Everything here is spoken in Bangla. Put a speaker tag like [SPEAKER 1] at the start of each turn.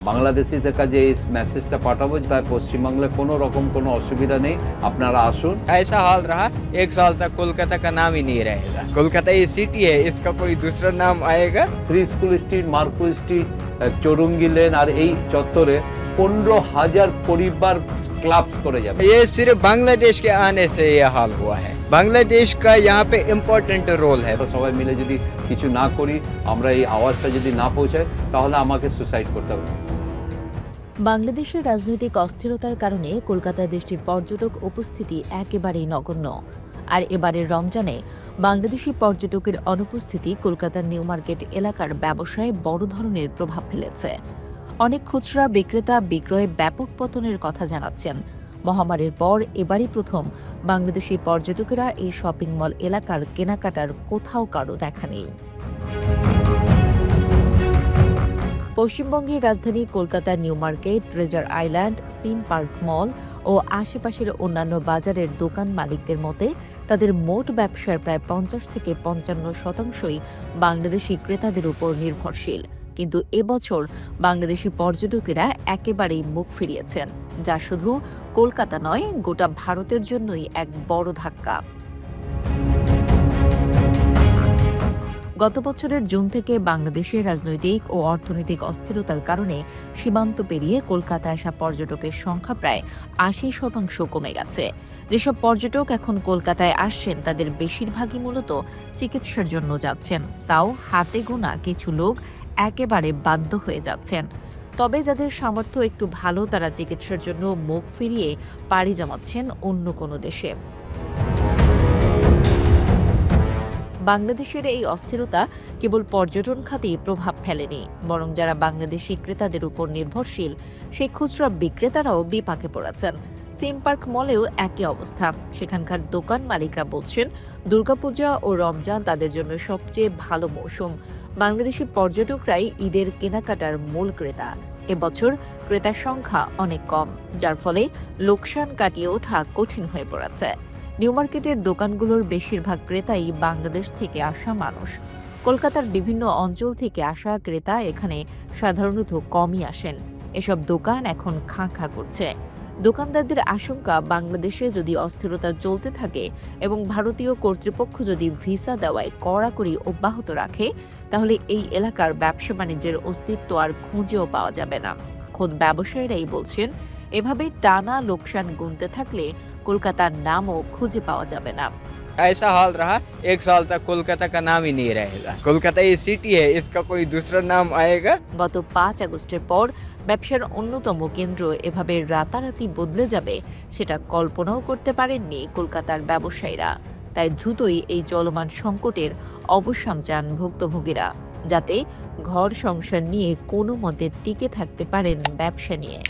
[SPEAKER 1] বাংলাদেশিদের কাছে এই মেসেজটা পাঠাবো তাই পশ্চিমবাংলায় কোনো রকম কোনো অসুবিধা নেই, আপনারা আসুন।
[SPEAKER 2] ऐसा हाल रहा 1 साल तक कोलकाता का नाम ही नहीं रहेगा। कोलकाता ये सिटी है, इसका कोई दूसरा नाम आएगा।
[SPEAKER 1] Free School Street, Marquis Street, Chowringhee Lane আর এই চত্বরে 15,000 পরিবার ক্লাবস করে যাবে।
[SPEAKER 2] ये सिर्फ बांग्लादेश के आने से ये हाल हुआ है। बांग्लादेश का यहाँ पे इम्पोर्टेंट रोल है।
[SPEAKER 1] তো সবাই মিলে যদি কিছু না করি, আমরা এই আওয়াজটা যদি না পৌঁছাই, তাহলে আমাকে সুসাইড করতে হবে।
[SPEAKER 3] বাংলাদেশের রাজনৈতিক অস্থিরতার কারণে কলকাতায় দেশটির পর্যটক উপস্থিতি একেবারেই নগণ্য। আর এবারের রমজানে বাংলাদেশি পর্যটকের অনুপস্থিতি কলকাতার নিউ মার্কেট এলাকার ব্যবসায় বড় ধরনের প্রভাব ফেলেছে। অনেক খুচরা বিক্রেতা বিক্রয়ে ব্যাপক পতনের কথা জানাচ্ছেন। মহামারীর পর এবারই প্রথম বাংলাদেশি পর্যটকেরা এই শপিং মল এলাকার কেনাকাটার কোথাও কারো দেখা নেই। পশ্চিমবঙ্গের রাজধানী কলকাতার নিউ মার্কেট, ট্রেজার আইল্যান্ড, সিম পার্ক মল ও আশেপাশের অন্যান্য বাজারের দোকান মালিকদের মতে তাদের মোট ব্যবসার প্রায় 50 থেকে 55% বাংলাদেশি ক্রেতাদের উপর নির্ভরশীল। কিন্তু এবছর বাংলাদেশি পর্যটকেরা একেবারেই মুখ ফিরিয়েছেন, যা শুধু কলকাতা নয়, গোটা ভারতের জন্যই এক বড় ধাক্কা। গত বছরের জুন থেকে বাংলাদেশের রাজনৈতিক ও অর্থনৈতিক অস্থিরতার কারণে সীমান্ত পেরিয়ে কলকাতায় আসা পর্যটকের সংখ্যা প্রায় 80% কমে গেছে। যেসব পর্যটক এখন কলকাতায় আসছেন তাদের বেশিরভাগই মূলত চিকিৎসার জন্য যাচ্ছেন, তাও হাতে গোনা কিছু লোক একেবারে বাধ্য হয়ে যাচ্ছেন। তবে যাদের সামর্থ্য একটু ভালো, তারা চিকিৎসার জন্য মুখ ফিরিয়ে পাড়ি জমাচ্ছেন অন্য কোনো দেশে। বাংলাদেশের এই অস্থিরতা কেবল পর্যটন খাতেই প্রভাব ফেলেনি, বরং যারা বাংলাদেশি ক্রেতাদের উপর নির্ভরশীল সেই খুচরা বিক্রেতারাও বিপাকে পড়েছেন। সিম পার্ক মলেও একই অবস্থা। সেখানকার দোকান মালিকরা বলছেন, দুর্গাপূজা ও রমজান তাদের জন্য সবচেয়ে ভালো মৌসুম। বাংলাদেশি পর্যটকরাই ঈদের কেনাকাটার মূল ক্রেতা। এবছর ক্রেতার সংখ্যা অনেক কম, যার ফলে লোকসান কাটিয়ে ওঠা কঠিন হয়ে পড়েছে। নিউ মার্কেটের দোকানগুলোর বেশিরভাগ ক্রেতাই বাংলাদেশ থেকে আসা মানুষ। কলকাতার বিভিন্ন অঞ্চল থেকে আসা ক্রেতা এখানে সাধারণত কমই আসেন। এসব দোকান এখন খাঁ খাঁ করছে। দোকানদারদের আশঙ্কা, বাংলাদেশে যদি অস্থিরতা চলতে থাকে এবং ভারতীয় কর্তৃপক্ষ যদি ভিসা দেওয়ায় কড়াকড়ি অব্যাহত রাখে, তাহলে এই এলাকার ব্যবসা বাণিজ্যের অস্তিত্ব আর খুঁজেও পাওয়া যাবে না। খোদ ব্যবসায়ীরাই বলছেন, এভাবে টানা লোকসান গুনতে থাকলে কলকাতার নামও খুঁজে পাওয়া যাবে না।
[SPEAKER 2] ऐसा हाल रहा 1 साल तक कोलकाता का नाम ही नहीं रहेगा। कोलकाता ये सिटी है, इसका कोई दूसरा नाम आएगा।
[SPEAKER 3] গত 5 আগস্টের পর ব্যবসার অন্যতম কেন্দ্র এভাবে রাতারাতি বদলে যাবে, সেটা কল্পনাও করতে পারেননি কলকাতার ব্যবসায়ীরা। তাই দ্রুতই এই চলমান সংকটের অবসান চান ভুক্তভোগীরা, যাতে ঘর সংসার নিয়ে কোনো মতে টিকে থাকতে পারেন ব্যবসা নিয়ে।